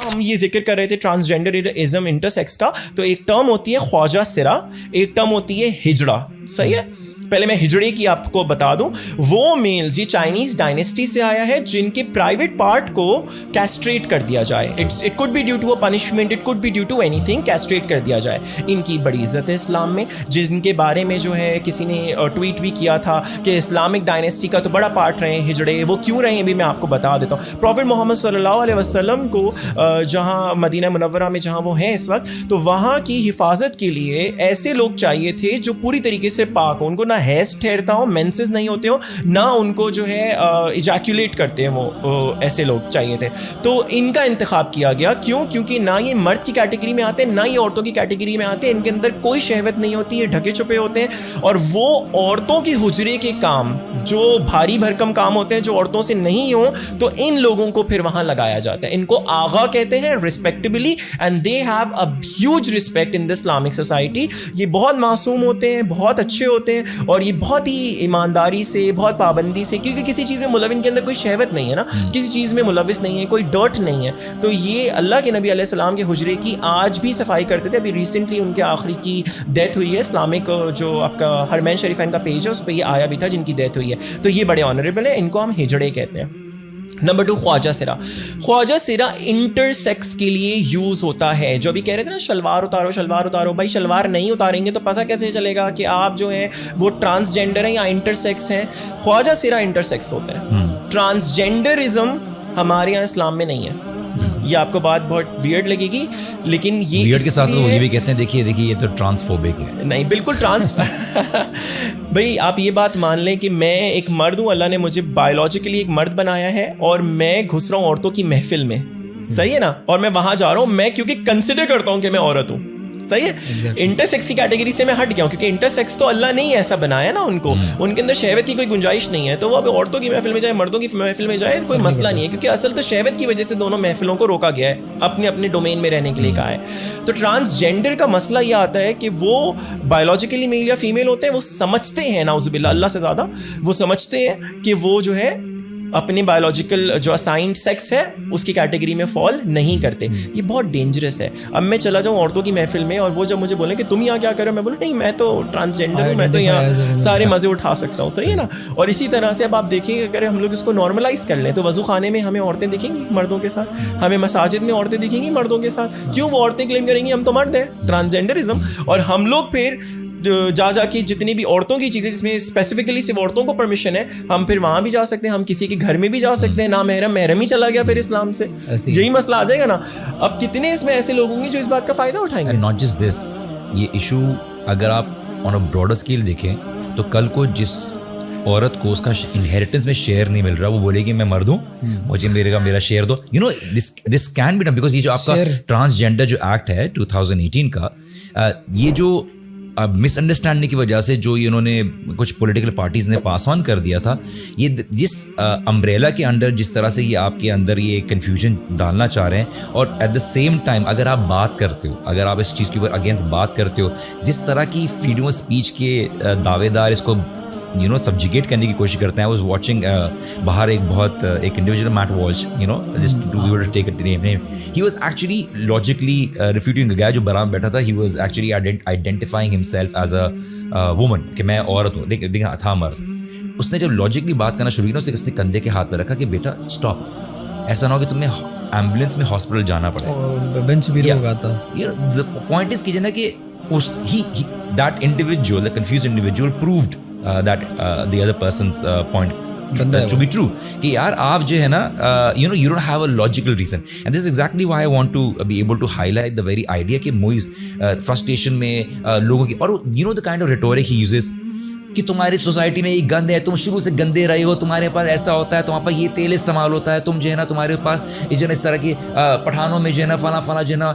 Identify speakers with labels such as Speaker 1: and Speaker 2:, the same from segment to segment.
Speaker 1: ہم یہ ذکر کر رہے تھے ٹرانسجینڈرزم انٹرسیکس کا, تو ایک ٹرم ہوتی ہے خواجہ سرا, ایک ٹرم ہوتی ہے ہجڑا. صحیح ہے, پہلے میں ہجڑے کی آپ کو بتا دوں. وہ میلز, یہ چائنیز ڈائنیسٹی سے آیا ہے, جن کے پرائیویٹ پارٹ کو کیسٹریٹ کر دیا جائے. It could be due to a punishment, it could be due to anything, castrate کر دیا جائے. ان کی بڑی عزت ہے اسلام میں, جن کے بارے میں جو ہے کسی نے ٹویٹ بھی کیا تھا کہ اسلامک ڈائنیسٹی کا تو بڑا پارٹ رہے ہیں ہجڑے. وہ کیوں رہے ہیں بھی میں آپ کو بتا دیتا ہوں. پروفیٹ محمد صلی اللہ علیہ وسلم کو جہاں مدینہ منورہ میں جہاں وہ ہیں اس وقت, تو وہاں کی حفاظت کے لیے ایسے لوگ چاہیے تھے جو پوری طریقے سے پاک ہوں, ان کو نہ حیض ٹھہرتا ہو, مینسز نہیں ہوتے ہو, نہ ان کو جو ہے ایجیکولیٹ کرتے ہیں, وہ ایسے لوگ چاہیے تھے. تو ان کا انتخاب کیا گیا. کیوں؟ کیونکہ نہ یہ مرد کی کیٹیگری میں آتے ہیں, نہ یہ عورتوں کی کیٹیگری میں آتے ہیں. ان کے اندر کوئی شہوت نہیں ہوتی ہے, ڈھکے چھپے ہوتے ہیں. اور وہ عورتوں کے حجرے کے کام جو بھاری بھرکم کام ہوتے ہیں, جو عورتوں سے نہیں ہوں, تو ان لوگوں کو پھر وہاں لگایا جاتا ہے. ان کو آغا کہتے ہیں respectably, and they have a huge respect in the Islamic society. یہ بہت معصوم ہوتے ہیں, بہت اچھے ہوتے ہیں, اور یہ بہت ہی ایمانداری سے, بہت پابندی سے, کیونکہ کسی چیز میں ملوث, ان کے اندر کوئی شہوت نہیں ہے نا, کسی چیز میں ملوث نہیں ہے, کوئی ڈرٹ نہیں ہے. تو یہ اللہ کے نبی علیہ السلام کے حجرے کی آج بھی صفائی کرتے تھے. ابھی ریسنٹلی ان کے آخری کی ڈیتھ ہوئی ہے. اسلامک جو آپ کا حرمین شریفین کا پیج ہے اس پہ یہ آیا بھی تھا جن کی ڈیتھ ہوئی ہے. تو یہ بڑے آنریبل ہیں, ان کو ہم ہجڑے کہتے ہیں. نمبر 2, خواجہ سرا. خواجہ سرا انٹر سیکس کے لیے یوز ہوتا ہے. جو بھی کہہ رہے تھے نا شلوار اتارو, شلوار اتارو, بھائی شلوار نہیں اتاریں گے تو پتہ کیسے چلے گا کہ آپ جو ہیں وہ ٹرانسجینڈر ہیں یا انٹر سیکس ہیں. خواجہ سرا انٹر سیکس ہوتے ہیں. ٹرانسجینڈرزم ہمارے یہاں اسلام میں نہیں ہے. یہ آپ کو بات بہت ویئرڈ لگے گی, لیکن یہ
Speaker 2: ویئرڈ کے ساتھ وہ یہ بھی کہتے ہیں دیکھیے یہ تو ٹرانسفوبک ہے.
Speaker 1: نہیں, بالکل بھائی آپ یہ بات مان لیں کہ میں ایک مرد ہوں, اللہ نے مجھے بایولوجیکلی ایک مرد بنایا ہے, اور میں گھس رہا ہوں عورتوں کی محفل میں. صحیح ہے نا, اور میں وہاں جا رہا ہوں, میں کیونکہ کنسیڈر کرتا ہوں کہ میں عورت ہوں. صحیح ہے, انٹر سیکس کی کیٹیگری سے میں ہٹ گیا ہوں, کیونکہ انٹر سیکس تو اللہ نے ہی ایسا بنایا نا ان کو, ان کے اندر شہوت کی کوئی گنجائش نہیں ہے. تو وہ اب عورتوں کی محفل میں جائے, مردوں کی محفل میں جائے, کوئی مسئلہ نہیں ہے, کیونکہ اصل تو شہوت کی وجہ سے دونوں محفلوں کو روکا گیا ہے, اپنے اپنے ڈومین میں رہنے کے لیے کہا ہے. تو ٹرانسجینڈر کا مسئلہ یہ آتا ہے کہ وہ بایولوجیکلی میل یا فیمیل ہوتے ہیں, وہ سمجھتے ہیں, نعوذ باللہ اللہ سے زیادہ, وہ سمجھتے ہیں کہ وہ جو ہے اپنی بایولوجیکل جو اسائنڈ سیکس ہے اس کی کیٹیگری میں فال نہیں کرتے. یہ بہت ڈینجرس ہے. اب میں چلا جاؤں عورتوں کی محفل میں, اور وہ جب مجھے بولیں کہ تم یہاں کیا کر رہے ہو, میں بولوں نہیں میں تو ٹرانسجینڈر ہوں, میں تو یہاں سارے مزے اٹھا سکتا ہوں. صحیح ہے نا. اور اسی طرح سے اب آپ دیکھیں کہ اگر ہم لوگ اس کو نارملائز کر لیں تو وضو خانے میں ہمیں عورتیں دکھیں گی مردوں کے ساتھ, ہمیں مساجد میں عورتیں دکھیں گی مردوں کے ساتھ. کیوں؟ وہ عورتیں کلیم کریں گی ہم تو مرد ہیں, ٹرانسجینڈرزم. اور ہم لوگ پھر جا کے جتنی بھی عورتوں کی چیزیں جس میں اسپیسیفکلی صرف عورتوں کو پرمیشن ہے, ہم پھر وہاں بھی جا سکتے ہیں, ہم کسی کے گھر میں بھی جا سکتے ہیں. نا محرم ہی چلا گیا پھر اسلام سے, یہی مسئلہ آ جائے گا نا. اب کتنے اس میں ایسے لوگ ہوں گے جو اس بات کا فائدہ اٹھائیں گے.
Speaker 2: ناٹ جسٹ دس, یہ ایشو اگر آپ آن اے براڈر اسکیل دیکھیں تو کل کو جس عورت کو اس کا انہیریٹنس میں شیئر نہیں مل رہا, وہ بولے گی میں مرد ہوں, مجھے میرا شیئر دو. You know this can be done, because یہ جو آپ کا ٹرانسجینڈر جو ایکٹ ہے 2018 کا, یہ جو مس انڈرسٹینڈنگ کی وجہ سے جو انہوں نے کچھ پولیٹیکل پارٹیز نے پاس آن کر دیا تھا, یہ جس امبریلا کے انڈر جس طرح سے یہ آپ کے اندر یہ کنفیوژن ڈالنا چاہ رہے ہیں, اور ایٹ دا سیم ٹائم اگر آپ بات کرتے ہو, اگر آپ اس چیز کے اوپر اگینسٹ بات کرتے ہو, جس طرح کی فریڈم آف اسپیچ کے دعوے دار اس کو سبجیگیٹ کرنے کی کوشش کرتے ہیں. I was watching باہر ایک individual Matt Walsh, just we were to take a name, he was actually logically refuting a guy جو برام بیٹھا تھا. He was actually identifying himself as a woman, کہ میں عورت ہوں, لیکن تھا مرد. اس نے جب لاجکلی بات کرنا شروع کی نا, اس نے کندھے کے ہاتھ پہ رکھا کہ بیٹا اسٹاپ, ایسا نہ ہو کہ تمہیں ایمبولینس میں ہاسپٹل جانا پڑے.
Speaker 3: بینچ بھی ہوگا تھا.
Speaker 2: پوائنٹ اس کیجیے نا کہ that individual, the confused individual proved that the other person's point to be true, کہ یار آپ جو ہے نا you don't have a logical reason, and this is exactly why I want to be able to highlight the very idea کہ Moise frustration میں لوگوں کی, اور the kind of rhetoric he uses کہ تمہاری سوسائٹی میں یہ گند ہے, تم شروع سے گندے رہے ہو, تمہارے پاس ایسا ہوتا ہے, تمہارے پاس یہ تیل استعمال ہوتا ہے, تم جو ہے نا تمہارے پاس جو ہے نا اس طرح کی پٹھانوں میں جو ہے نا فلاں جو ہے نا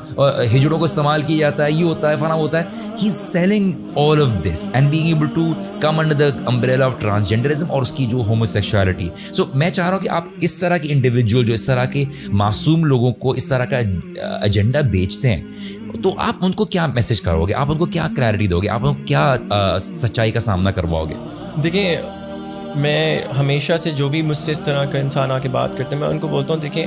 Speaker 2: ہجڑوں کو استعمال کیا جاتا ہے, یہ ہوتا ہے فلاں ہوتا ہے. He is selling all of this and being able to come under the umbrella of transgenderism اور اس کی جو ہوموسیکشوالٹی. سو میں چاہ رہا ہوں کہ آپ اس طرح کے انڈیویجول جو اس طرح کے معصوم لوگوں کو اس طرح کا ایجنڈا بیچتے ہیں, تو آپ ان کو کیا میسج کرو گے, آپ ان کو کیا کلیئرٹی دو گے, آپ ان کو کیا سچائی کا سامنا کرواؤ گے.
Speaker 1: دیکھیں میں ہمیشہ سے جو بھی مجھ سے اس طرح کا انسان آ کے بات کرتے ہیں, میں ان کو بولتا ہوں دیکھیں